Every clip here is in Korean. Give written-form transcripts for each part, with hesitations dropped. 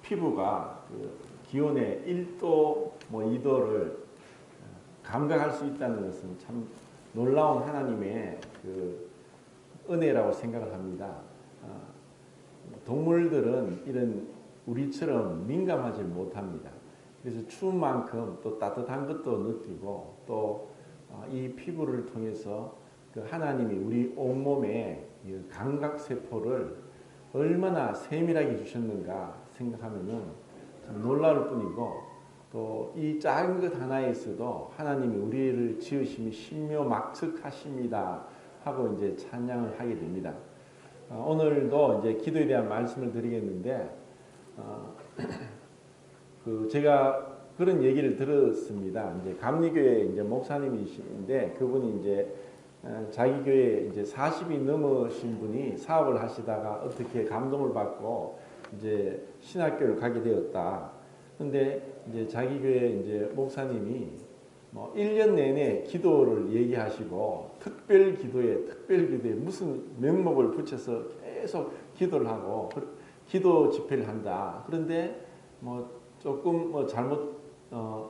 피부가 그 기온의 1도 뭐 2도를 감각할 수 있다는 것은 참 놀라운 하나님의 그 은혜라고 생각을 합니다. 동물들은 이런 우리처럼 민감하지 못합니다. 그래서 추운 만큼 또 따뜻한 것도 느끼고 또 이 피부를 통해서 그 하나님이 우리 온몸에 감각세포를 얼마나 세밀하게 주셨는가 생각하면은 참 놀라울 뿐이고, 또 이 작은 것 하나에서도 하나님이 우리를 지으심이 신묘막측하십니다 하고 이제 찬양을 하게 됩니다. 오늘도 이제 기도에 대한 말씀을 드리겠는데, 제가 그런 얘기를 들었습니다. 이제 감리교회 이제 목사님이신데, 그분이 이제 자기 교회 이제 40이 넘으신 분이 사업을 하시다가 어떻게 감동을 받고 이제 신학교를 가게 되었다. 근데 이제 자기 교회 이제 목사님이 뭐 1년 내내 기도를 얘기하시고 특별 기도에 무슨 명목을 붙여서 계속 기도를 하고 기도 집회를 한다. 그런데 뭐 조금 뭐 잘못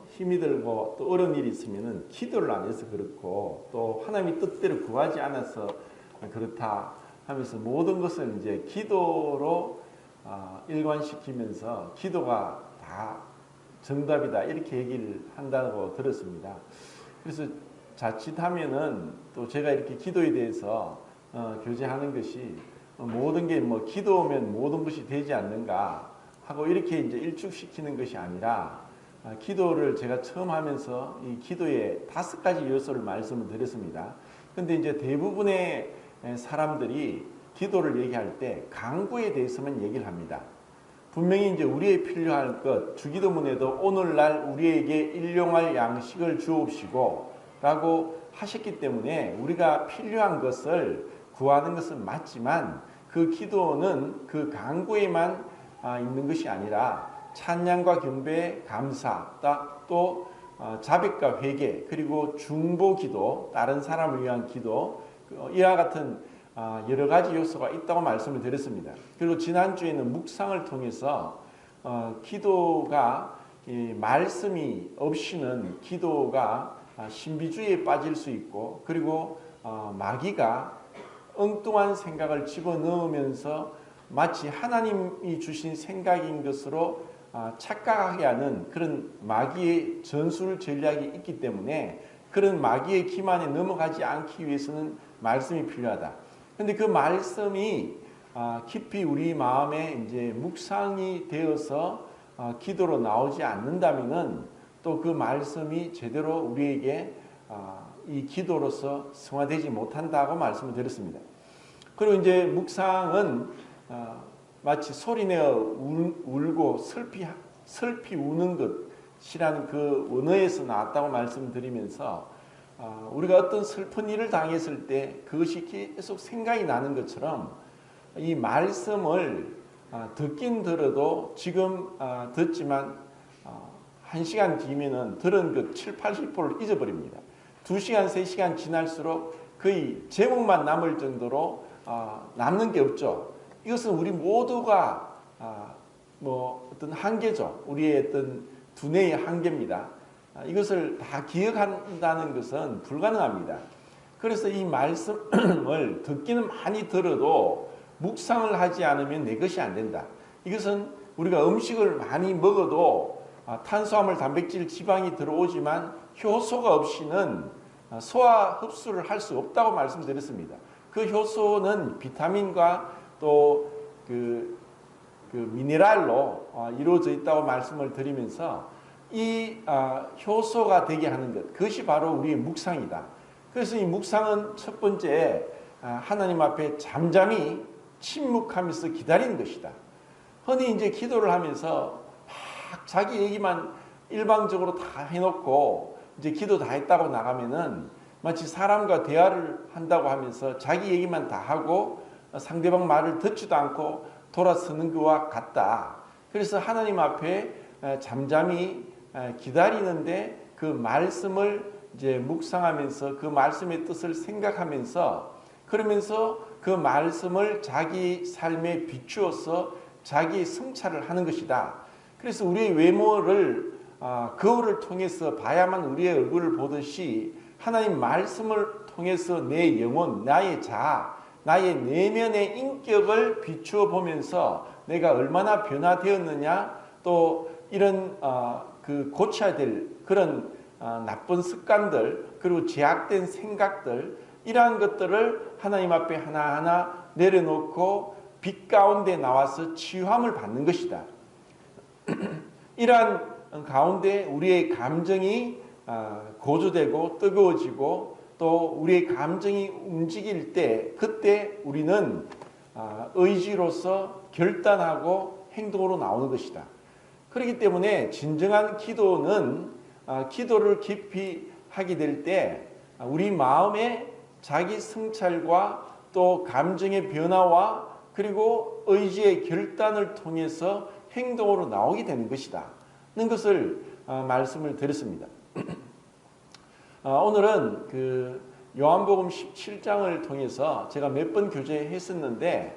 힘이 들고 또 어려운 일이 있으면은 기도를 안 해서 그렇고, 또 하나님의 뜻대로 구하지 않아서 그렇다 하면서 모든 것을 이제 기도로 일관시키면서 기도가 다 정답이다 이렇게 얘기를 한다고 들었습니다. 그래서 자칫하면은 또 제가 이렇게 기도에 대해서 교제하는 것이 모든 게 뭐 기도면 모든 것이 되지 않는가 하고 이렇게 이제 일축시키는 것이 아니라, 기도를 제가 처음 하면서 이 기도에 5가지 요소를 말씀을 드렸습니다. 근데 이제 대부분의 사람들이 기도를 얘기할 때 강구에 대해서만 얘기를 합니다. 분명히 이제 우리의 필요할 것, 주기도문에도 오늘날 우리에게 일용할 양식을 주옵시고 라고 하셨기 때문에 우리가 필요한 것을 구하는 것은 맞지만, 그 기도는 그 강구에만 있는 것이 아니라 찬양과 경배, 감사, 또 자백과 회개, 그리고 중보기도, 다른 사람을 위한 기도, 이와 같은 여러 가지 요소가 있다고 말씀을 드렸습니다. 그리고 지난주에는 묵상을 통해서 기도가 말씀이 없이는 기도가 신비주의에 빠질 수 있고, 그리고 마귀가 엉뚱한 생각을 집어넣으면서 마치 하나님이 주신 생각인 것으로 착각하게 하는 그런 마귀의 전술 전략이 있기 때문에, 그런 마귀의 기만에 넘어가지 않기 위해서는 말씀이 필요하다. 그런데 그 말씀이 깊이 우리 마음에 이제 묵상이 되어서 기도로 나오지 않는다면은 또 그 말씀이 제대로 우리에게 이 기도로서 승화되지 못한다고 말씀을 드렸습니다. 그리고 이제 묵상은 마치 소리내어 울고 슬피 우는 것이라는 그 원어에서 나왔다고 말씀드리면서, 우리가 어떤 슬픈 일을 당했을 때 그것이 계속 생각이 나는 것처럼 이 말씀을 듣긴 들어도 지금 듣지만 1시간 뒤면은 들은 그 7, 80%를 잊어버립니다. 2시간, 3시간 지날수록 거의 제목만 남을 정도로 남는 게 없죠. 이것은 우리 모두가 뭐 어떤 한계죠. 우리의 어떤 두뇌의 한계입니다. 이것을 다 기억한다는 것은 불가능합니다. 그래서 이 말씀을 듣기는 많이 들어도 묵상을 하지 않으면 내 것이 안 된다. 이것은 우리가 음식을 많이 먹어도 탄수화물, 단백질, 지방이 들어오지만 효소가 없이는 소화 흡수를 할 수 없다고 말씀드렸습니다. 그 효소는 비타민과 또 그 미네랄로 이루어져 있다고 말씀을 드리면서 이 효소가 되게 하는 것, 그것이 바로 우리의 묵상이다. 그래서 이 묵상은 첫 번째 하나님 앞에 잠잠히 침묵하면서 기다리는 것이다. 흔히 이제 기도를 하면서 막 자기 얘기만 일방적으로 다 해놓고 이제 기도 다 했다고 나가면은 마치 사람과 대화를 한다고 하면서 자기 얘기만 다 하고 상대방 말을 듣지도 않고 돌아서는 것과 같다. 그래서 하나님 앞에 잠잠히 기다리는데 그 말씀을 이제 묵상하면서 그 말씀의 뜻을 생각하면서, 그러면서 그 말씀을 자기 삶에 비추어서 자기 성찰을 하는 것이다. 그래서 우리의 외모를 거울을 통해서 봐야만 우리의 얼굴을 보듯이 하나님 말씀을 통해서 내 영혼, 나의 자아, 나의 내면의 인격을 비추어 보면서 내가 얼마나 변화되었느냐, 또 이런 그 고쳐야 될 그런 나쁜 습관들, 그리고 제약된 생각들, 이러한 것들을 하나님 앞에 하나하나 내려놓고 빛 가운데 나와서 치유함을 받는 것이다. 이러한 가운데 우리의 감정이 고조되고 뜨거워지고 또 우리의 감정이 움직일 때, 그때 우리는 의지로서 결단하고 행동으로 나오는 것이다. 그렇기 때문에 진정한 기도는 기도를 깊이 하게 될 때 우리 마음의 자기 성찰과 또 감정의 변화와 그리고 의지의 결단을 통해서 행동으로 나오게 되는 것이다 는 것을 말씀을 드렸습니다. 오늘은 그 요한복음 17장을 통해서 제가 몇 번 교제했었는데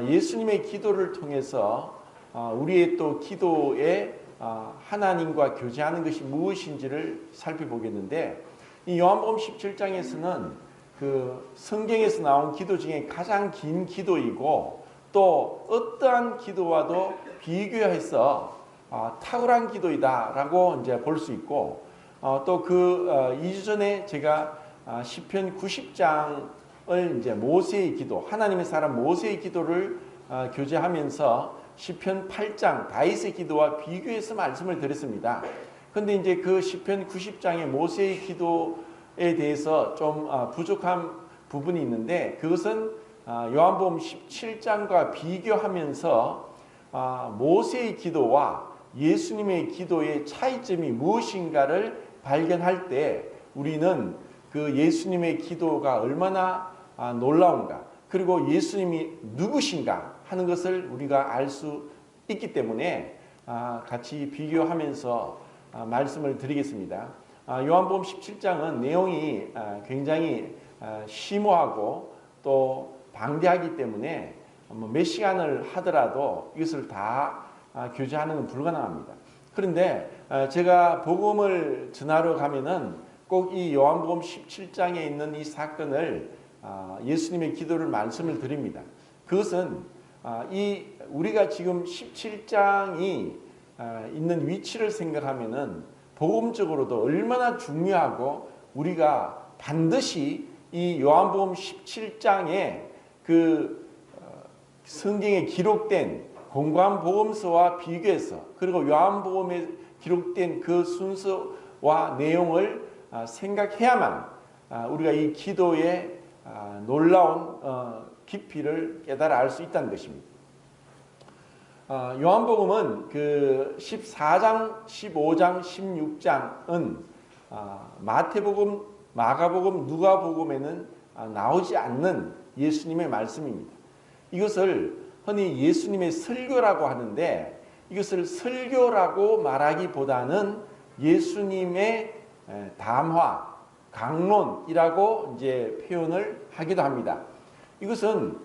예수님의 기도를 통해서 우리의 또 기도에 하나님과 교제하는 것이 무엇인지를 살펴보겠는데, 이 요한복음 17장에서는 그 성경에서 나온 기도 중에 가장 긴 기도이고 또 어떠한 기도와도 비교해서 탁월한 기도이다라고 이제 볼 수 있고, 또 그 2주 전에 제가 시편 90장을 이제 모세의 기도, 하나님의 사람 모세의 기도를 교제하면서 시편 8장 다윗의 기도와 비교해서 말씀을 드렸습니다. 그런데 이제 그 시편 90장의 모세의 기도에 대해서 좀 부족한 부분이 있는데, 그것은 요한복음 17장과 비교하면서 모세의 기도와 예수님의 기도의 차이점이 무엇인가를 발견할 때 우리는 그 예수님의 기도가 얼마나 놀라운가, 그리고 예수님이 누구신가 하는 것을 우리가 알 수 있기 때문에 같이 비교하면서 말씀을 드리겠습니다. 요한복음 17장은 내용이 굉장히 심오하고 또 방대하기 때문에 몇 시간을 하더라도 이것을 다 교제하는 건 불가능합니다. 그런데 제가 복음을 전하러 가면은 꼭 이 요한복음 17장에 있는 이 사건을 예수님의 기도를 말씀을 드립니다. 그것은 이 우리가 지금 17장이 있는 위치를 생각하면은 복음적으로도 얼마나 중요하고 우리가 반드시 이 요한복음 17장에 그 성경에 기록된 공관 복음서와 비교해서, 그리고 요한복음에 기록된 그 순서와 내용을 생각해야만 우리가 이 기도의 놀라운 깊이를 깨달아 알 수 있다는 것입니다. 요한복음은 그 14장, 15장, 16장은 마태복음, 마가복음, 누가복음에는 나오지 않는 예수님의 말씀입니다. 이것을 흔히 예수님의 설교라고 하는데, 이것을 설교라고 말하기보다는 예수님의 담화, 강론이라고 이제 표현을 하기도 합니다. 이것은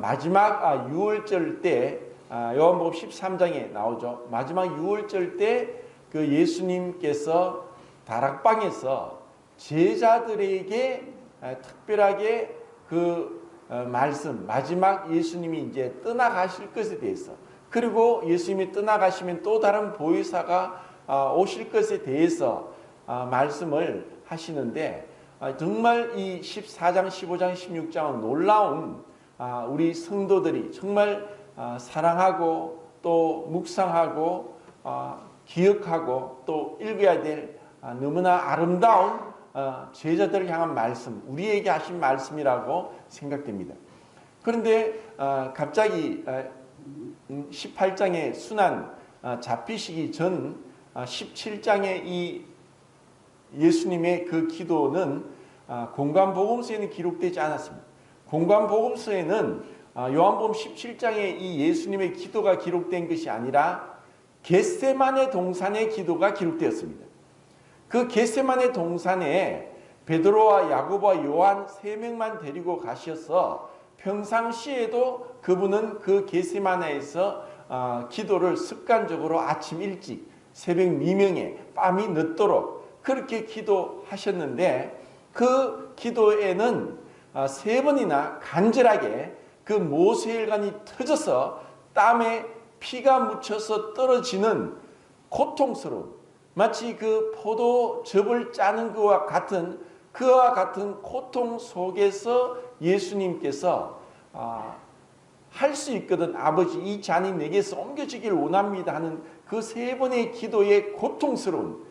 마지막 유월절 때, 요한복음 13장에 나오죠. 마지막 유월절 때 그 예수님께서 다락방에서 제자들에게 특별하게 그 말씀, 마지막 예수님이 이제 떠나가실 것에 대해서, 그리고 예수님이 떠나가시면 또 다른 보혜사가 오실 것에 대해서 말씀을 하시는데, 정말 이 14장, 15장, 16장은 놀라운 우리 성도들이 정말 사랑하고 또 묵상하고 기억하고 또 읽어야 될 너무나 아름다운 제자들을 향한 말씀, 우리에게 하신 말씀이라고 생각됩니다. 그런데 갑자기 18장의 순환 잡히시기 전 17장의 이 예수님의 그 기도는 공관복음서에는 기록되지 않았습니다. 공관복음서에는 요한복음 17장의 이 예수님의 기도가 기록된 것이 아니라 겟세마네 동산의 기도가 기록되었습니다. 그 겟세마네 동산에 베드로와 야고보와 요한 3명만 데리고 가셔서 평상시에도 그분은 그 겟세마네에서 기도를 습관적으로 아침 일찍 새벽 미명에 밤이 늦도록 그렇게 기도하셨는데 그 기도에는 3번이나 간절하게 그 모세혈관이 터져서 땀에 피가 묻혀서 떨어지는 고통스러운 마치 그 포도즙을 짜는 그와 같은 고통 속에서 예수님께서 할 수 있거든 아버지 이 잔이 내게서 옮겨지길 원합니다 하는 그 3번의 기도의 고통스러운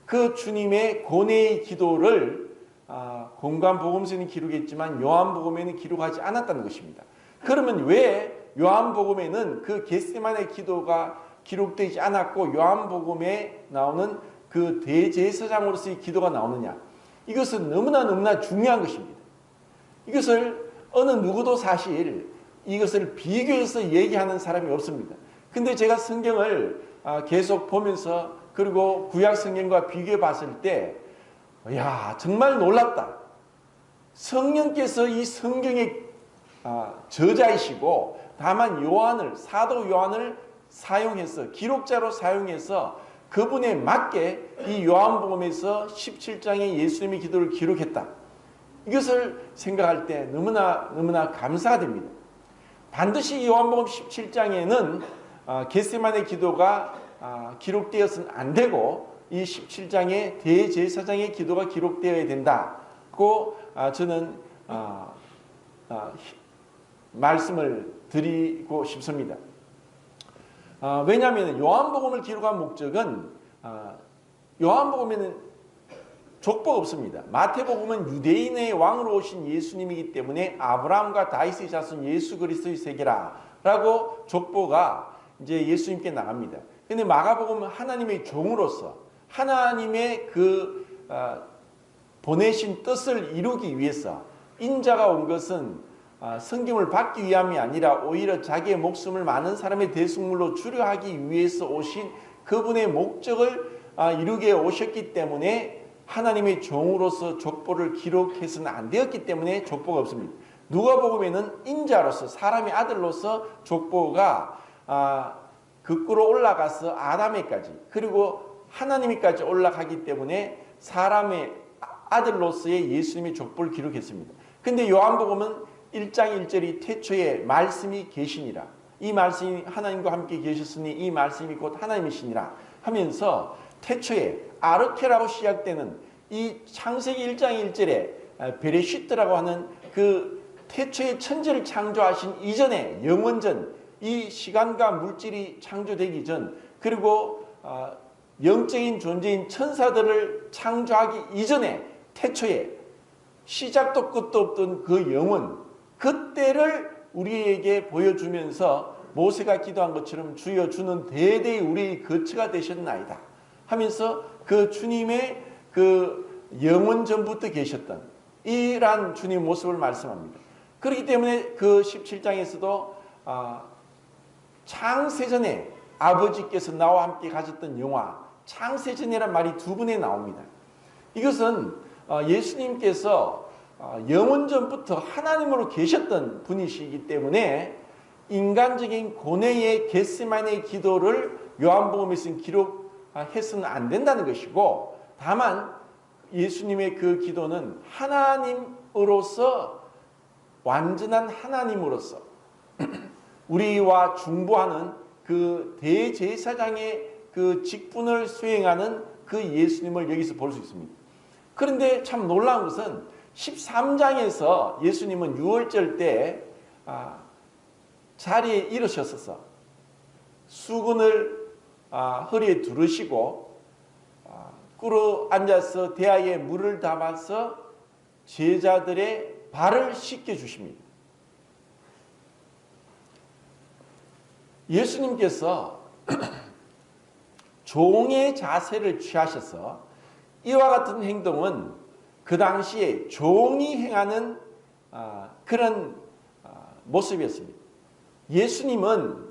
그 주님의 고뇌의 기도를 공관복음서는 기록했지만 요한복음에는 기록하지 않았다는 것입니다. 그러면 왜 요한복음에는 그 겟세마네 기도가 기록되지 않았고 요한복음에 나오는 그 대제사장으로서의 기도가 나오느냐? 이것은 너무나 중요한 것입니다. 이것을 어느 누구도 사실 이것을 비교해서 얘기하는 사람이 없습니다. 근데 제가 성경을 계속 보면서 그리고 구약 성경과 비교해 봤을 때 야 정말 놀랍다. 성령께서 이 성경의 저자이시고 다만 사도 요한을 사용해서 기록자로 사용해서 그분에 맞게 이 요한복음에서 17장의 예수님의 기도를 기록했다. 이것을 생각할 때 너무나 감사가 됩니다. 반드시 요한복음 17장에는 겟세마네 기도가 기록되어서는 안 되고 이 17장에 대제사장의 기도가 기록되어야 된다고 저는 말씀을 드리고 싶습니다. 왜냐하면 요한복음을 기록한 목적은 요한복음에는 족보가 없습니다. 마태복음은 유대인의 왕으로 오신 예수님이기 때문에 아브라함과 다윗의 자손 예수 그리스도의 세계라라고 족보가 이제 예수님께 나갑니다. 근데 마가복음은 하나님의 종으로서 하나님의 그 보내신 뜻을 이루기 위해서 인자가 온 것은 성경을 받기 위함이 아니라 오히려 자기의 목숨을 많은 사람의 대속물로 주려 하기 위해서 오신 그분의 목적을 이루게 오셨기 때문에 하나님의 종으로서 족보를 기록해서는 안 되었기 때문에 족보가 없습니다. 누가복음에는 인자로서 사람의 아들로서 족보가 거꾸로 올라가서 아담에까지 그리고 하나님에까지 올라가기 때문에 사람의 아들로서의 예수님의 족보를 기록했습니다. 근데 요한복음은 1장 1절이 태초에 말씀이 계시니라. 이 말씀이 하나님과 함께 계셨으니 이 말씀이 곧 하나님이시니라 하면서 태초에 아르케라고 시작되는 이 창세기 1장 1절에 베레시트라고 하는 그 태초에 천지를 창조하신 이전에 영원전 이 시간과 물질이 창조되기 전 그리고 영적인 존재인 천사들을 창조하기 이전에 태초에 시작도 끝도 없던 그 영원 그때를 우리에게 보여주면서 모세가 기도한 것처럼 주여 주는 대대의 우리의 거처가 되셨나이다 하면서 그 주님의 그 영원 전부터 계셨던 이러한 주님 모습을 말씀합니다. 그렇기 때문에 그 17장에서도 창세전에 아버지께서 나와 함께 가졌던 영화 창세전이란 말이 2번에 나옵니다. 이것은 예수님께서 영원전부터 하나님으로 계셨던 분이시기 때문에 인간적인 고뇌의 겟세마네 기도를 요한복음에서는 기록해서는 안 된다는 것이고 다만 예수님의 그 기도는 하나님으로서 완전한 하나님으로서 우리와 중보하는 그 대제사장의 그 직분을 수행하는 그 예수님을 여기서 볼 수 있습니다. 그런데 참 놀라운 것은 13장에서 예수님은 유월절 때 자리에 일으셨어서 수건을 허리에 두르시고 꿇어 앉아서 대야에 물을 담아서 제자들의 발을 씻겨 주십니다. 예수님께서 종의 자세를 취하셔서 이와 같은 행동은 그 당시에 종이 행하는 그런 모습이었습니다. 예수님은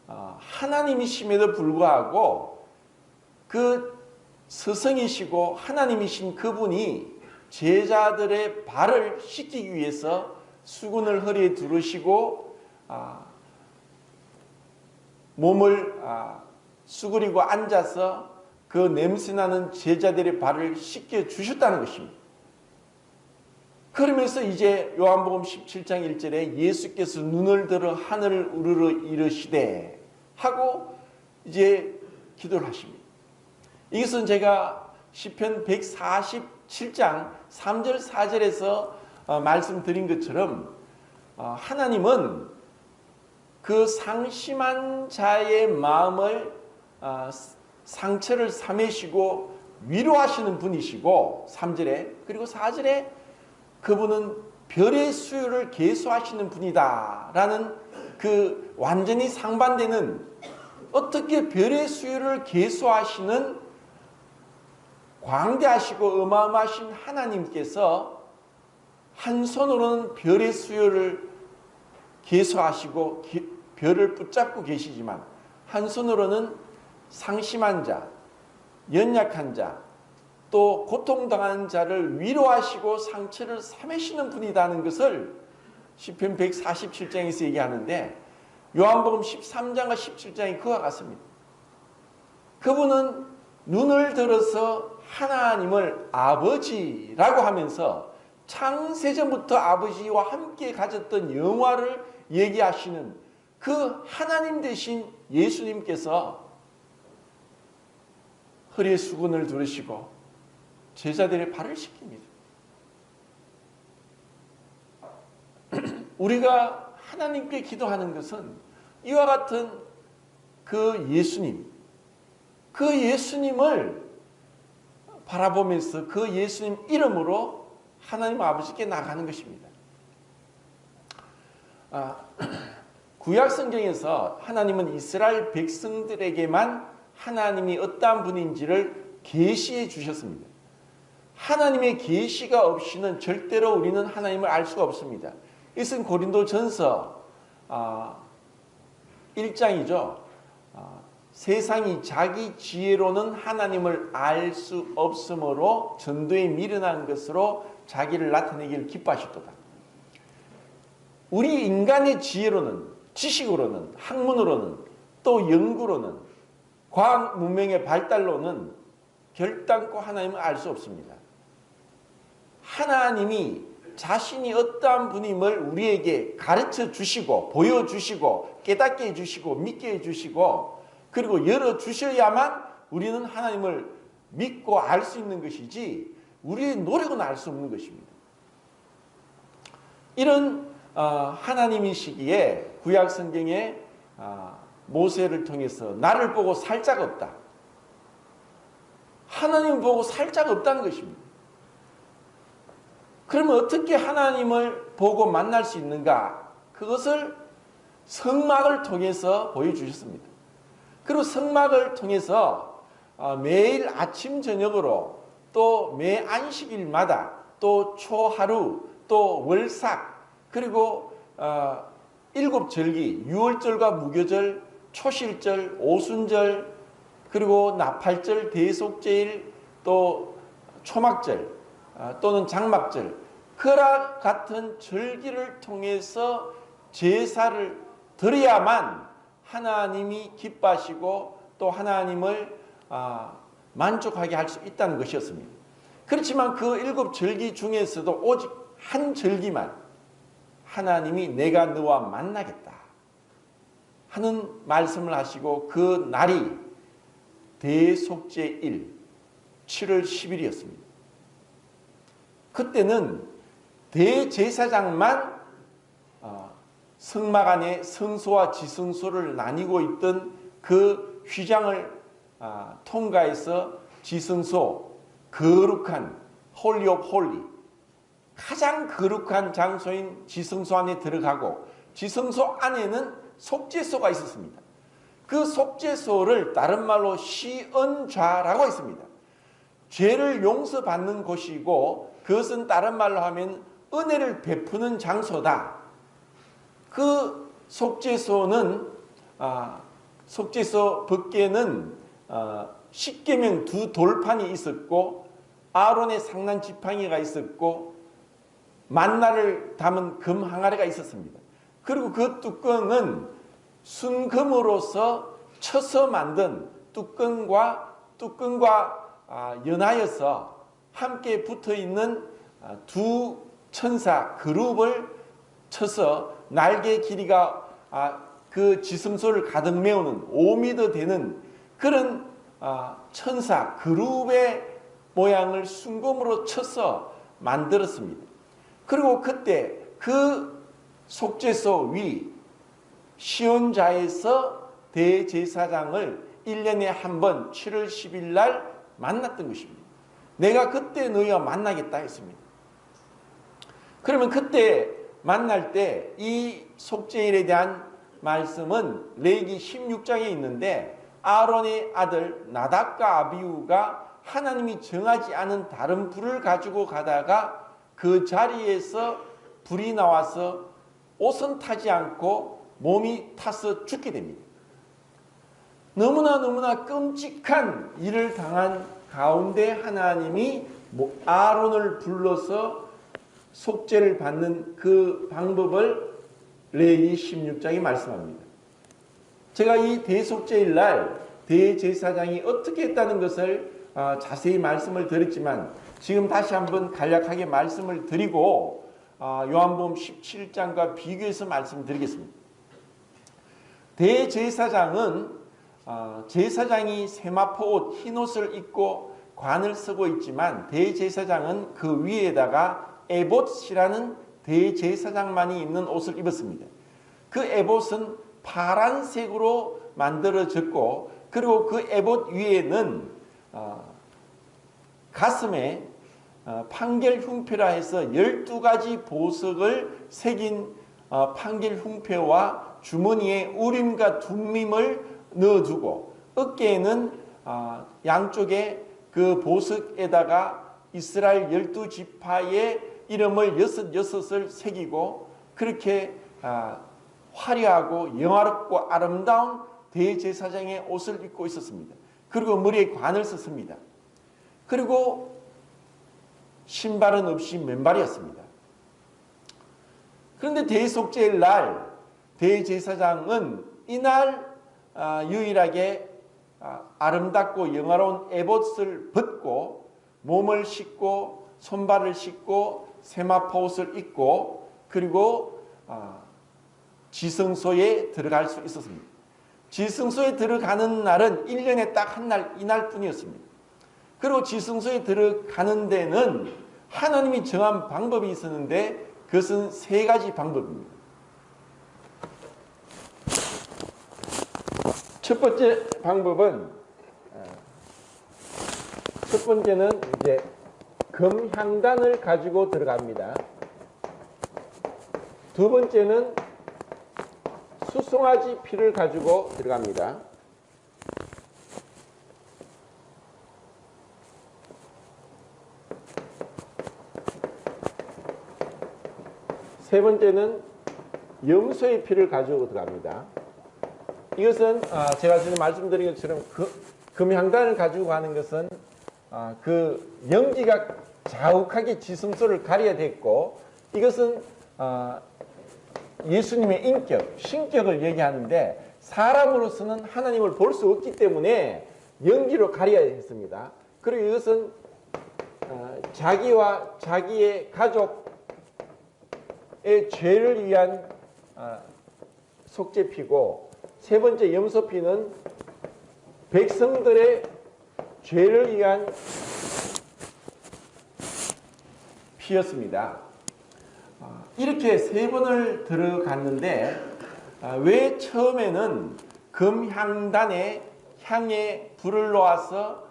하나님이심에도 불구하고 그 스승이시고 하나님이신 그분이 제자들의 발을 씻기기 위해서 수건을 허리에 두르시고 몸을 수그리고 앉아서 그 냄새나는 제자들의 발을 씻겨 주셨다는 것입니다. 그러면서 이제 요한복음 17장 1절에 예수께서 눈을 들어 하늘을 우러러 이르시되 하고 이제 기도를 하십니다. 이것은 제가 시편 147장 3절 4절에서 말씀드린 것처럼 하나님은 그 상심한 자의 마음을 상처를 사매시고 위로하시는 분이시고 3절에 그리고 4절에 그분은 별의 수요를 계수하시는 분이다 라는 그 완전히 상반되는 어떻게 별의 수요를 계수하시는 광대하시고 어마어마하신 하나님께서 한 손으로는 별의 수요를 계수하시고 별을 붙잡고 계시지만 한 손으로는 상심한 자, 연약한 자, 또 고통당한 자를 위로하시고 상처를 사매시는 분이라는 것을 시편 147장에서 얘기하는데 요한복음 13장과 17장이 그와 같습니다. 그분은 눈을 들어서 하나님을 아버지라고 하면서 창세전부터 아버지와 함께 가졌던 영화를 얘기하시는 그 하나님 되신 예수님께서 허리에 수건을 두르시고 제자들의 발을 씻깁니다. 우리가 하나님께 기도하는 것은 이와 같은 그 예수님, 그 예수님을 바라보면서 그 예수님 이름으로 하나님 아버지께 나가는 것입니다. 구약 성경에서 하나님은 이스라엘 백성들에게만 하나님이 어떠한 분인지를 계시해 주셨습니다. 하나님의 계시가 없이는 절대로 우리는 하나님을 알 수가 없습니다. 이것은 고린도전서 1장이죠. 세상이 자기 지혜로는 하나님을 알 수 없으므로 전도에 미련한 것으로 자기를 나타내기를 기뻐하셨도다. 우리 인간의 지혜로는, 지식으로는, 학문으로는, 또 연구로는, 과학 문명의 발달로는 결단코 하나님을 알 수 없습니다. 하나님이 자신이 어떠한 분임을 우리에게 가르쳐 주시고 보여주시고 깨닫게 해주시고 믿게 해주시고 그리고 열어주셔야만 우리는 하나님을 믿고 알 수 있는 것이지 우리의 노력은 알 수 없는 것입니다. 이런 하나님이시기에 구약 성경에 모세를 통해서 나를 보고 살짝 없다. 하나님 보고 살짝 없다는 것입니다. 그러면 어떻게 하나님을 보고 만날 수 있는가? 그것을 성막을 통해서 보여주셨습니다. 그리고 성막을 통해서 매일 아침 저녁으로 또 매 안식일마다 또 초하루 또 월삭 그리고 일곱 절기 유월절과 무교절 초실절 오순절 그리고 나팔절 대속제일 또 초막절 또는 장막절 그와 같은 절기를 통해서 제사를 드려야만 하나님이 기뻐하시고 또 하나님을 만족하게 할 수 있다는 것이었습니다. 그렇지만 그 일곱 절기 중에서도 오직 한 절기만 하나님이 내가 너와 만나겠다 하는 말씀을 하시고 그 날이 대속제일 7월 10일이었습니다. 그때는 대제사장만 성막 안에 성소와 지성소를 나뉘고 있던 그 휘장을 통과해서 지성소, 거룩한 홀리 오브 홀리 가장 거룩한 장소인 지성소 안에 들어가고 지성소 안에는 속죄소가 있었습니다. 그 속죄소를 다른 말로 시은좌라고 했습니다. 죄를 용서받는 곳이고 그것은 다른 말로 하면 은혜를 베푸는 장소다. 그 속죄소는 속죄소 밖에는 십계명 두 돌판이 있었고 아론의 상난 지팡이가 있었고 만나를 담은 금 항아리가 있었습니다. 그리고 그 뚜껑은 순금으로서 쳐서 만든 뚜껑과 연하여서 함께 붙어있는 두 천사 그룹을 쳐서 날개 길이가 그 지성소를 가득 메우는 5m 되는 그런 천사 그룹의 모양을 순금으로 쳐서 만들었습니다. 그리고 그때 그 속죄소 위 시온자에서 대제사장을 1년에 한 번 7월 10일 날 만났던 것입니다. 내가 그때 너희와 만나겠다 했습니다. 그러면 그때 만날 때 이 속죄일에 대한 말씀은 레위기 16장에 있는데 아론의 아들 나답과 아비후가 하나님이 정하지 않은 다른 불을 가지고 가다가 그 자리에서 불이 나와서 옷은 타지 않고 몸이 타서 죽게 됩니다. 너무나 끔찍한 일을 당한 가운데 하나님이 아론을 불러서 속죄를 받는 그 방법을 레위기 16장이 말씀합니다. 제가 이 대속죄일 날 대제사장이 어떻게 했다는 것을 자세히 말씀을 드렸지만 지금 다시 한번 간략하게 말씀을 드리고 요한복음 17장과 비교해서 말씀드리겠습니다. 대제사장은 제사장이 세마포 옷, 흰 옷을 입고 관을 쓰고 있지만 대제사장은 그 위에다가 에봇이라는 대제사장만이 입는 옷을 입었습니다. 그 에봇은 파란색으로 만들어졌고 그리고 그 에봇 위에는 가슴에 판결흉패라 해서 12가지 보석을 새긴 판결흉패와 주머니에 우림과 둠밈을 넣어두고 어깨에는 양쪽에 그 보석에다가 이스라엘 12지파의 이름을 66을 새기고 그렇게 화려하고 영화롭고 아름다운 대제사장의 옷을 입고 있었습니다. 그리고 머리에 관을 썼습니다. 그리고 신발은 없이 맨발이었습니다. 그런데 대속죄일 날 대제사장은 이날 유일하게 아름답고 영화로운 에봇을 벗고 몸을 씻고 손발을 씻고 세마포 옷을 입고 그리고 지성소에 들어갈 수 있었습니다. 지성소에 들어가는 날은 1년에 딱 한 날, 이날 뿐이었습니다. 그리고 지성소에 들어가는 데는 하나님이 정한 방법이 있었는데 그것은 3가지 방법입니다. 첫 번째 방법은 첫 번째는 이제 금향단을 가지고 들어갑니다. 두 번째는 수송아지 피를 가지고 들어갑니다. 세 번째는 염소의 피를 가지고 들어갑니다. 이것은 제가 지금 말씀드린 것처럼 금향단을 가지고 가는 것은 그 연기가 자욱하게 지성소를 가려야 됐고 이것은 예수님의 인격, 신격을 얘기하는데 사람으로서는 하나님을 볼 수 없기 때문에 연기로 가려야 했습니다. 그리고 이것은 자기와 자기의 가족의 죄를 위한 속죄피고 세 번째 염소피는 백성들의 죄를 위한 피였습니다. 이렇게 3번을 들어갔는데 왜 처음에는 금향단에 향에 불을 놓아서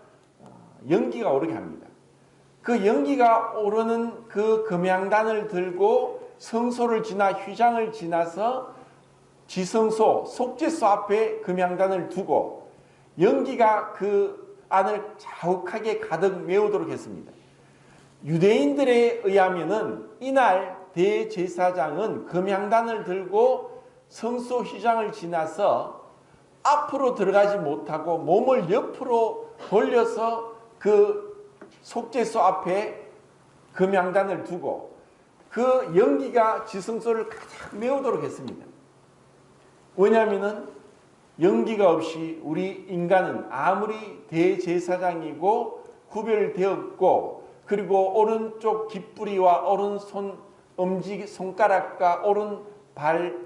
연기가 오르게 합니다. 그 연기가 오르는 그 금향단을 들고 성소를 지나 휘장을 지나서 지성소, 속죄소 앞에 금향단을 두고 연기가 그 안을 자욱하게 가득 메우도록 했습니다. 유대인들에 의하면은 이날 대제사장은 금향단을 들고 성소 휘장을 지나서 앞으로 들어가지 못하고 몸을 옆으로 돌려서 그 속죄소 앞에 금향단을 두고 그 연기가 지성소를 가득 메우도록 했습니다. 왜냐하면 연기가 없이 우리 인간은 아무리 대제사장이고 구별되었고 그리고 오른쪽 깃뿌리와 오른손 엄지손가락과 오른발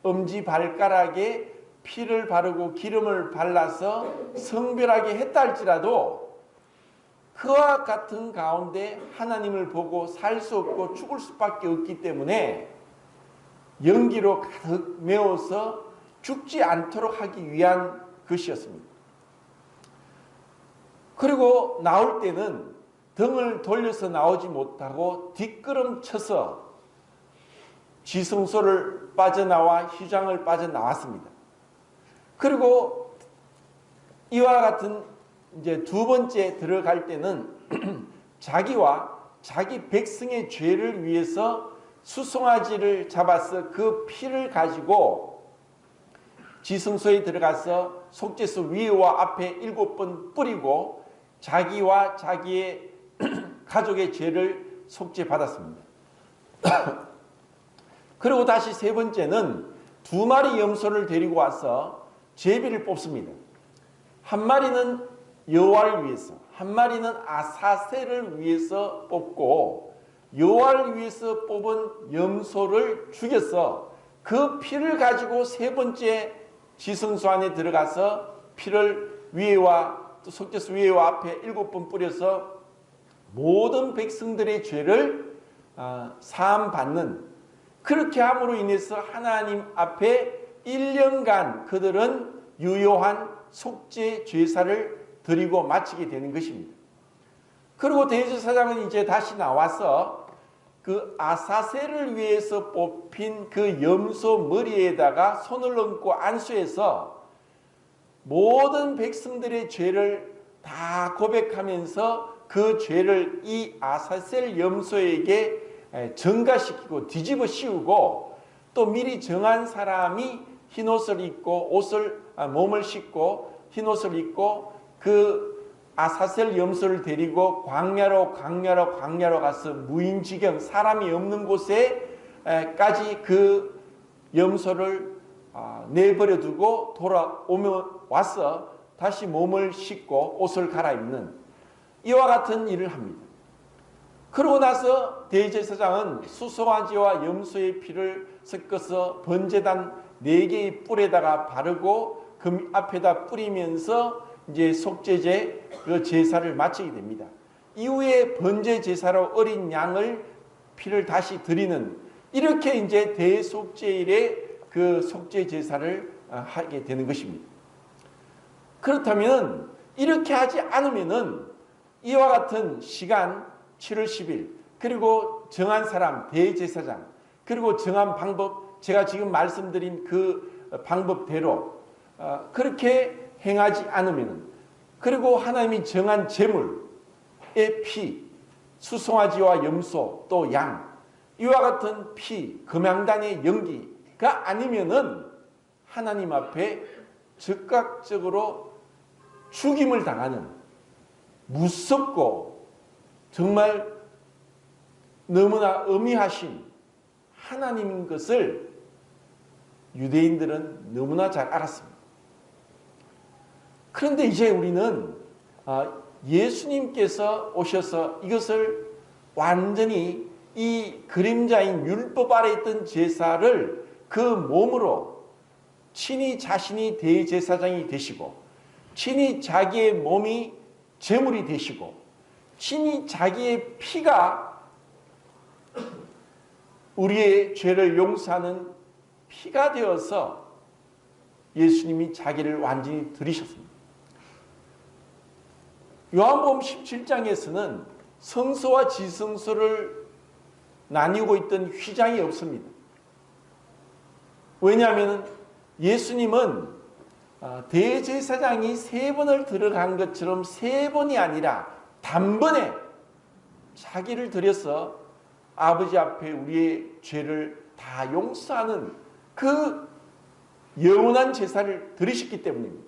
엄지발가락에 피를 바르고 기름을 발라서 성별하게 했다 할지라도 그와 같은 가운데 하나님을 보고 살 수 없고 죽을 수밖에 없기 때문에 연기로 가득 메워서 죽지 않도록 하기 위한 것이었습니다. 그리고 나올 때는 등을 돌려서 나오지 못하고 뒷걸음 쳐서 지성소를 빠져나와 휘장을 빠져나왔습니다. 그리고 이와 같은 이제 두 번째 들어갈 때는 자기와 자기 백성의 죄를 위해서 수송아지를 잡아서 그 피를 가지고 지성소에 들어가서 속죄소 위와 앞에 7번 뿌리고 자기와 자기의 가족의 죄를 속죄받았습니다. 그리고 다시 세 번째는 2마리 염소를 데리고 와서 제비를 뽑습니다. 한 마리는 여호와를 위해서, 한 마리는 아사셀을 위해서 뽑고 여호와를 위해서 뽑은 염소를 죽여서 그 피를 가지고 세 번째 지성소 안에 들어가서 피를 위에와 또 속죄소 위에와 앞에 7번 뿌려서 모든 백성들의 죄를 사함받는, 그렇게 함으로 인해서 하나님 앞에 1년간 그들은 유효한 속죄 제사를 드리고 마치게 되는 것입니다. 그리고 대제사장은 이제 다시 나와서 그 아사셀을 위해서 뽑힌 그 염소 머리에다가 손을 얹고 안수해서 모든 백성들의 죄를 다 고백하면서 그 죄를 이 아사셀 염소에게 전가시키고 뒤집어 씌우고 또 미리 정한 사람이 흰옷을 입고 몸을 씻고 흰옷을 입고 그 아사셀 염소를 데리고 광야로 가서 무인지경 사람이 없는 곳에까지 그 염소를 내버려 두고 와서 다시 몸을 씻고 옷을 갈아입는 이와 같은 일을 합니다. 그러고 나서 대제사장은 수송아지와 염소의 피를 섞어서 번제단 4개의 뿔에다가 바르고 그 앞에다 뿌리면서 이제 속죄제 그 제사를 마치게 됩니다. 이후에 번제 제사로 어린 양을 피를 다시 드리는, 이렇게 이제 대속죄일에 그 속죄 제사를 하게 되는 것입니다. 그렇다면 이렇게 하지 않으면은 이와 같은 시간 7월 10일 그리고 정한 사람 대제사장 그리고 정한 방법, 제가 지금 말씀드린 그 방법대로 그렇게 행하지 않으면, 그리고 하나님이 정한 제물의 피, 수송아지와 염소 또 양 이와 같은 피, 금양단의 연기가 아니면은 하나님 앞에 즉각적으로 죽임을 당하는 무섭고 정말 너무나 엄히하신 하나님인 것을 유대인들은 너무나 잘 알았습니다. 그런데 이제 우리는 예수님께서 오셔서 이것을 완전히 이 그림자인 율법 아래 있던 제사를 그 몸으로 친히 자신이 대제사장이 되시고 친히 자기의 몸이 제물이 되시고 친히 자기의 피가 우리의 죄를 용서하는 피가 되어서 예수님이 자기를 완전히 드리셨습니다. 요한복음 17장에서는 성소와 지성소를 나뉘고 있던 휘장이 없습니다. 왜냐하면 예수님은 대제사장이 3번을 들어간 것처럼 3번이 아니라 단번에 자기를 드려서 아버지 앞에 우리의 죄를 다 용서하는 그 영원한 제사를 드리셨기 때문입니다.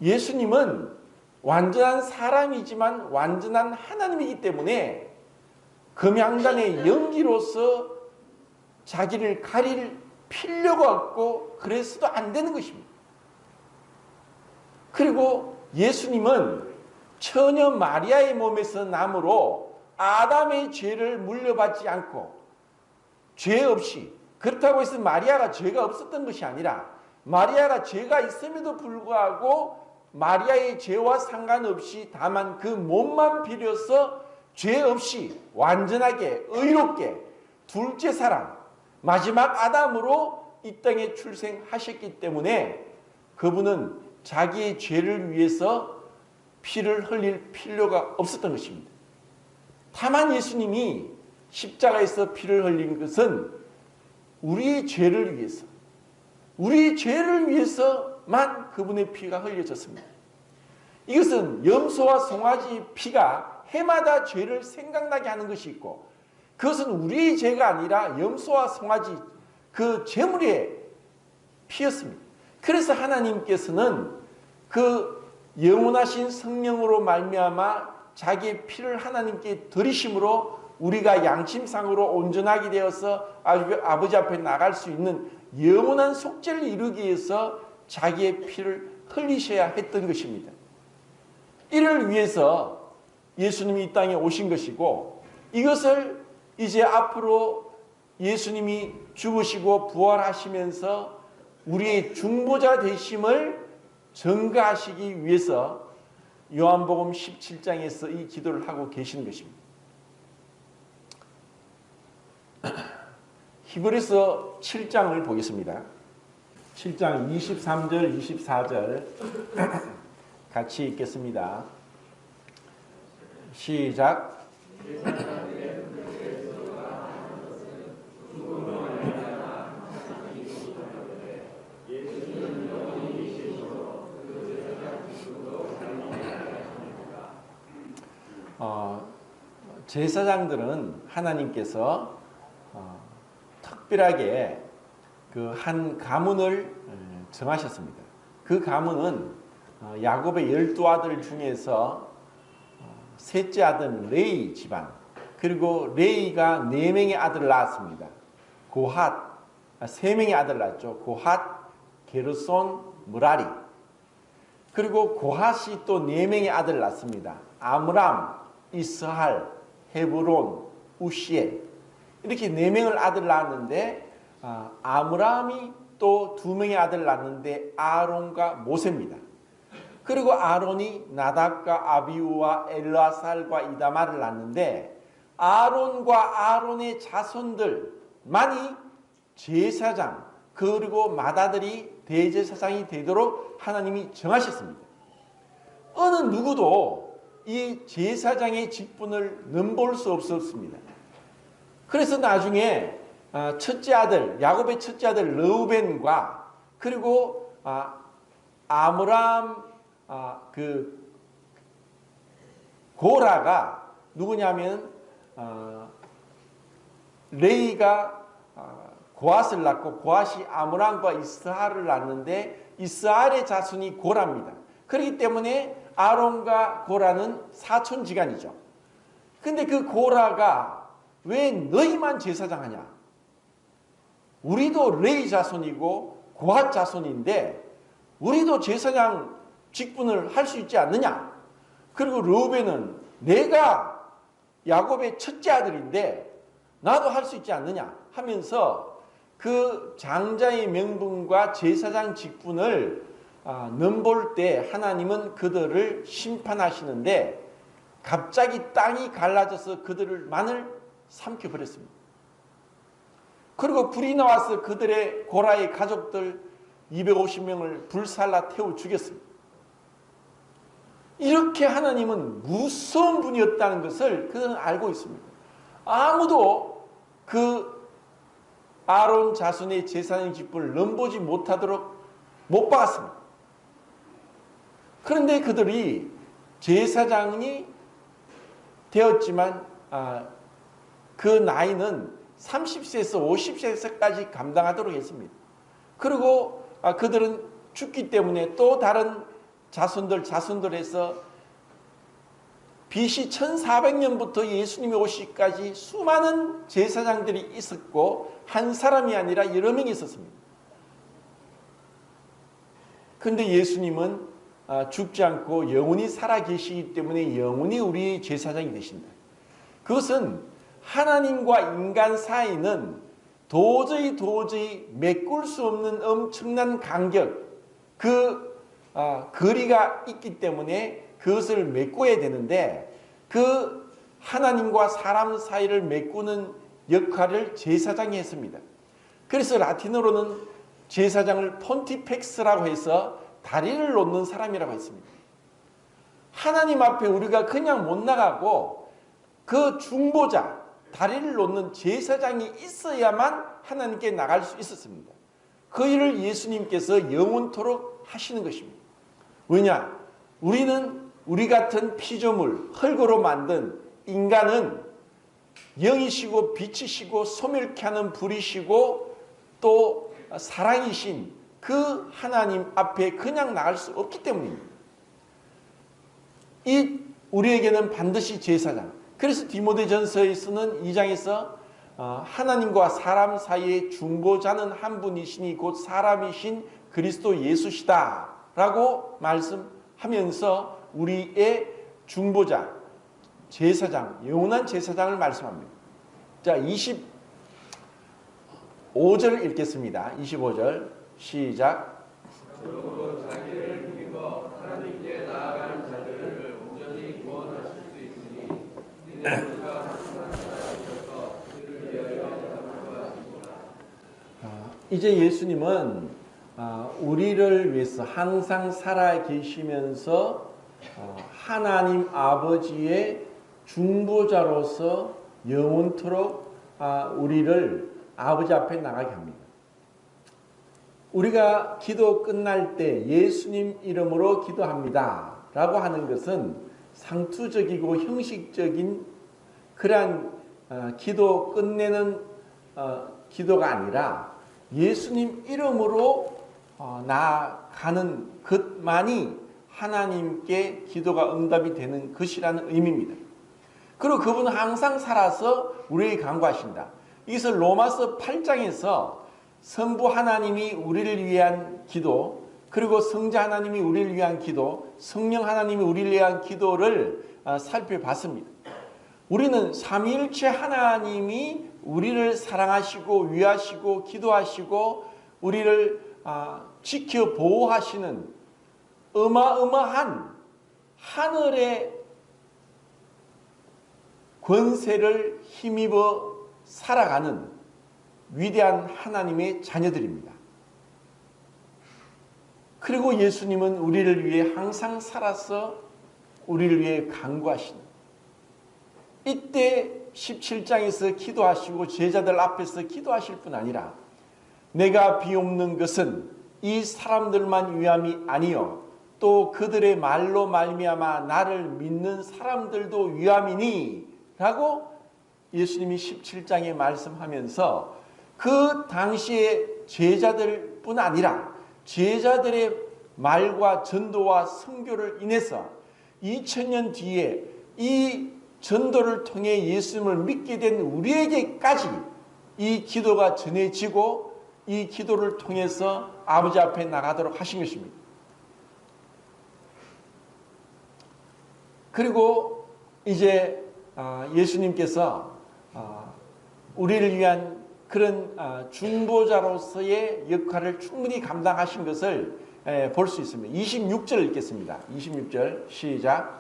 예수님은 완전한 사람이지만 완전한 하나님이기 때문에 금양단의 연기로서 자기를 가릴 필요가 없고 그래서도 안 되는 것입니다. 그리고 예수님은 처녀 마리아의 몸에서 남으로 아담의 죄를 물려받지 않고 죄 없이, 그렇다고 해서 마리아가 죄가 없었던 것이 아니라 마리아가 죄가 있음에도 불구하고 마리아의 죄와 상관없이 다만 그 몸만 빌려서 죄 없이 완전하게 의롭게 둘째 사람 마지막 아담으로 이 땅에 출생하셨기 때문에 그분은 자기의 죄를 위해서 피를 흘릴 필요가 없었던 것입니다. 다만 예수님이 십자가에서 피를 흘린 것은 우리의 죄를 위해서, 우리의 죄를 위해서만 그분의 피가 흘려졌습니다. 이것은 염소와 송아지 피가 해마다 죄를 생각나게 하는 것이 있고, 그것은 우리의 죄가 아니라 염소와 송아지 그 제물의 피였습니다. 그래서 하나님께서는 그 영원하신 성령으로 말미암아 자기의 피를 하나님께 드리심으로 우리가 양심상으로 온전하게 되어서 아버지 앞에 나갈 수 있는 영원한 속죄를 이루기 위해서 자기의 피를 흘리셔야 했던 것입니다. 이를 위해서 예수님이 이 땅에 오신 것이고, 이것을 이제 앞으로 예수님이 죽으시고 부활하시면서 우리의 중보자 되심을 증거하시기 위해서 요한복음 17장에서 이 기도를 하고 계시는 것입니다. 히브리서 7장을 보겠습니다. 7장 23절, 24절 같이 읽겠습니다. 시작. 제사장들은 하나님께서 특별하게 그 한 가문을 정하셨습니다. 그 가문은 야곱의 12아들 중에서 셋째 아들은 레이 집안, 그리고 레이가 4명의 아들을 낳았습니다. 고핫, 3명의 아들을 낳았죠. 고핫, 게르손, 무라리. 그리고 고핫이 또 4명의 아들을 낳습니다. 아므람, 이스할, 헤브론, 우시엘. 이렇게 4명을 아들 낳았는데 아므람이 또 2명의 아들 낳았는데 아론과 모세입니다. 그리고 아론이 나답과 아비우와 엘르아살과 이다마를 낳았는데 아론과 아론의 자손들만이 제사장 그리고 맏아들이 대제사장이 되도록 하나님이 정하셨습니다. 어느 누구도 이 제사장의 직분을 넘볼 수 없었습니다. 그래서 나중에 첫째 아들, 야곱의 첫째 아들 르우벤과 그리고 아므람 그 고라가 누구냐면 레이가 고앗을 낳고 고앗이 아므람과 이스할을 낳는데 이스할의 자손이 고라입니다. 그렇기 때문에 아론과 고라는 사촌지간이죠. 근데 그 고라가 왜 너희만 제사장 하냐? 우리도 레이 자손이고 고핫 자손인데 우리도 제사장 직분을 할 수 있지 않느냐? 그리고 르우벤은 내가 야곱의 첫째 아들인데 나도 할 수 있지 않느냐? 하면서 그 장자의 명분과 제사장 직분을 넘볼 때 하나님은 그들을 심판하시는데 갑자기 땅이 갈라져서 그들만을 삼켜버렸습니다. 그리고 불이 나와서 그들의 고라의 가족들 250명을 불살라 태워 죽였습니다. 이렇게 하나님은 무서운 분이었다는 것을 그들은 알고 있습니다. 아무도 그 아론 자손의 제사장 직분을 넘보지 못하도록 못 박았습니다. 그런데 그들이 제사장이 되었지만 그 나이는 30세에서 50세까지 감당하도록 했습니다. 그리고 그들은 죽기 때문에 또 다른 자손들에서 BC 1400년부터 예수님이 오시기까지 수많은 제사장들이 있었고 한 사람이 아니라 여러 명이 있었습니다. 그런데 예수님은 죽지 않고 영원히 살아계시기 때문에 영원히 우리의 제사장이 되신다. 그것은 하나님과 인간 사이는 도저히 메꿀 수 없는 엄청난 간격, 거리가 있기 때문에 그것을 메꿔야 되는데 그 하나님과 사람 사이를 메꾸는 역할을 제사장이 했습니다. 그래서 라틴어로는 제사장을 폰티펙스라고 해서 다리를 놓는 사람이라고 했습니다. 하나님 앞에 우리가 그냥 못 나가고 그 중보자, 다리를 놓는 제사장이 있어야만 하나님께 나갈 수 있었습니다. 그 일을 예수님께서 영원토록 하시는 것입니다. 왜냐? 우리 같은 피조물, 흙으로 만든 인간은 영이시고 빛이시고 소멸케 하는 불이시고 또 사랑이신 그 하나님 앞에 그냥 나갈 수 없기 때문입니다. 우리에게는 반드시 제사장. 그래서 디모데전서에서는 2장에서 하나님과 사람 사이의 중보자는 한 분이시니 곧 사람이신 그리스도 예수시다 라고 말씀하면서 우리의 중보자, 제사장, 영원한 제사장을 말씀합니다. 자, 25절 읽겠습니다. 25절 시작. 그러므로 자기를 힘입어 하나님께 나아가는 자들을 온전히 구원하실 수 있으니 이는 우리가 하나님과 하셔서 그를 위하여 하시니라. 이제 예수님은 우리를 위해서 항상 살아 계시면서 하나님 아버지의 중보자로서 영원토록 우리를 아버지 앞에 나가게 합니다. 우리가 기도 끝날 때 예수님 이름으로 기도합니다 라고 하는 것은 상투적이고 형식적인 그러한 기도 끝내는 기도가 아니라 예수님 이름으로 나아가는 것만이 하나님께 기도가 응답이 되는 것이라는 의미입니다. 그리고 그분은 항상 살아서 우리에게 간구하신다. 이것을 로마서 8장에서 성부 하나님이 우리를 위한 기도, 그리고 성자 하나님이 우리를 위한 기도, 성령 하나님이 우리를 위한 기도를 살펴봤습니다. 우리는 삼위일체 하나님이 우리를 사랑하시고 위하시고 기도하시고 우리를 지켜 보호하시는 어마어마한 하늘의 권세를 힘입어 살아가는 위대한 하나님의 자녀들입니다. 그리고 예수님은 우리를 위해 항상 살아서 우리를 위해 간구하시는, 이때 17장에서 기도하시고 제자들 앞에서 기도하실 뿐 아니라 내가 비옵는 것은 이 사람들만 위함이 아니요 또 그들의 말로 말미암아 나를 믿는 사람들도 위함이니 라고 예수님이 17장에 말씀하면서 그 당시의 제자들뿐 아니라 제자들의 말과 전도와 선교를 인해서 2000년 뒤에 이 전도를 통해 예수님을 믿게 된 우리에게까지 이 기도가 전해지고 이 기도를 통해서 아버지 앞에 나가도록 하신 것입니다. 그리고 이제 예수님께서 우리를 위한 그런 중보자로서의 역할을 충분히 감당하신 것을 볼 수 있습니다. 26절 읽겠습니다. 26절 시작.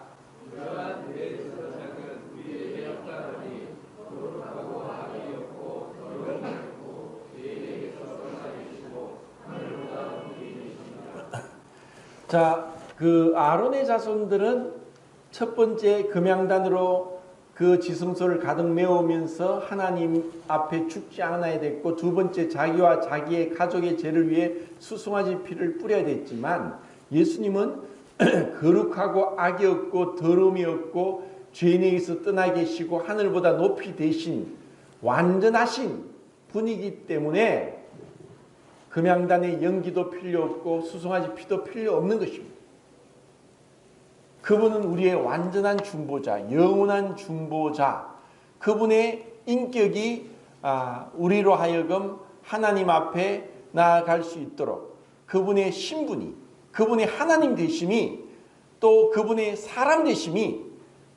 자, 그 아론의 자손들은 첫 번째 금양단으로 그 지성소를 가득 메우면서 하나님 앞에 죽지 않아야 됐고, 두 번째 자기와 자기의 가족의 죄를 위해 수송아지 피를 뿌려야 됐지만 예수님은 거룩하고 악이 없고 더러움이 없고 죄인에게서 떠나 계시고 하늘보다 높이 되신 완전하신 분이기 때문에 금양단의 연기도 필요 없고 수송아지 피도 필요 없는 것입니다. 그분은 우리의 완전한 중보자, 영원한 중보자. 그분의 인격이 우리로 하여금 하나님 앞에 나아갈 수 있도록 그분의 신분이, 그분의 하나님 되심이, 또 그분의 사람 되심이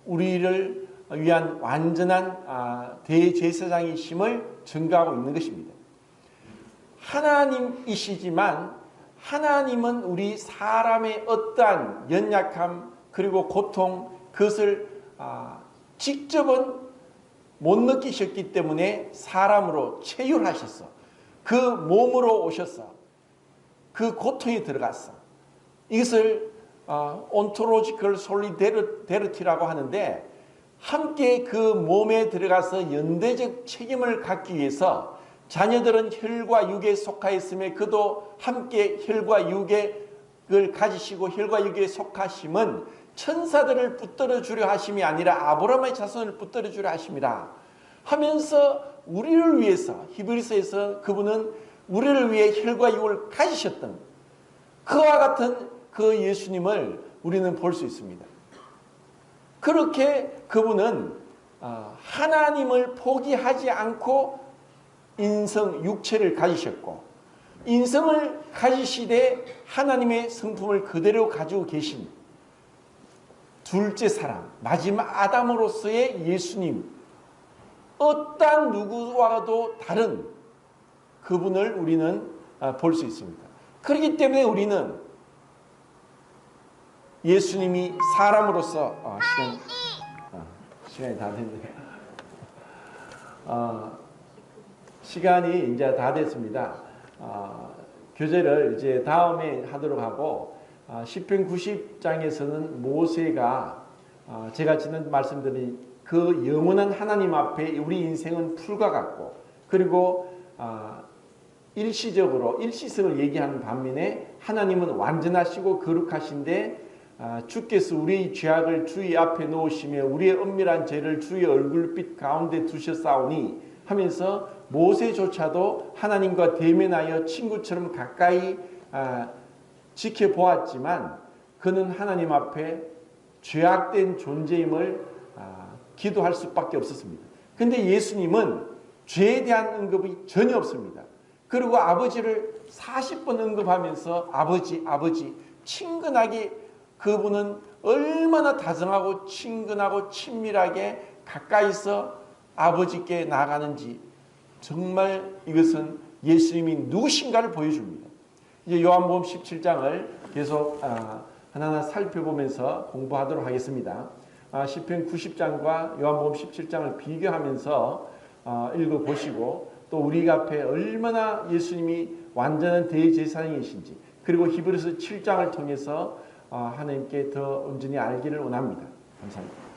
우리를 위한 완전한 대제사장이심을 증거하고 있는 것입니다. 하나님이시지만 하나님은 우리 사람의 어떠한 연약함 그리고 고통, 그것을 직접은 못 느끼셨기 때문에 사람으로 체휼하셨어. 그 몸으로 오셨어. 그 고통에 들어갔어. 이것을 온토로지컬 솔리데리티라고 하는데, 함께 그 몸에 들어가서 연대적 책임을 갖기 위해서 자녀들은 혈과 육에 속하 있음에 그도 함께 혈과 육을 가지시고 혈과 육에 속하심은 천사들을 붙들어 주려 하심이 아니라 아브라함의 자손을 붙들어 주려 하심이라 하면서 우리를 위해서, 히브리서에서 그분은 우리를 위해 혈과 육을 가지셨던 그와 같은 그 예수님을 우리는 볼 수 있습니다. 그렇게 그분은 하나님을 포기하지 않고 인성, 육체를 가지셨고, 인성을 가지시되 하나님의 성품을 그대로 가지고 계신 둘째 사람, 마지막 아담으로서의 예수님, 어떠한 누구와도 다른 그분을 우리는 볼 수 있습니다. 그렇기 때문에 우리는 예수님이 사람으로서 시간이 다 됐네요. 시간이 이제 다 됐습니다. 교제를 이제 다음에 하도록 하고, 시편 90장에서는 모세가 제가 지난 말씀드린 그 영원한 하나님 앞에 우리 인생은 풀과 같고, 그리고 일시성을 얘기하는 반면에 하나님은 완전하시고 거룩하신데 주께서 우리의 죄악을 주의 앞에 놓으시며 우리의 은밀한 죄를 주의 얼굴빛 가운데 두셨사오니 하면서 모세조차도 하나님과 대면하여 친구처럼 가까이 지켜보았지만 그는 하나님 앞에 죄악된 존재임을 기도할 수밖에 없었습니다. 그런데 예수님은 죄에 대한 언급이 전혀 없습니다. 그리고 아버지를 40번 언급하면서 아버지 친근하게, 그분은 얼마나 다정하고 친근하고 친밀하게 가까이서 아버지께 나아가는지, 정말 이것은 예수님이 누구신가를 보여줍니다. 이제 요한복음 17장을 계속 하나하나 살펴보면서 공부하도록 하겠습니다. 시편 90장과 요한복음 17장을 비교하면서 읽어보시고, 또 우리 앞에 얼마나 예수님이 완전한 대제사장이신지, 그리고 히브리서 7장을 통해서 하나님께 더 온전히 알기를 원합니다. 감사합니다.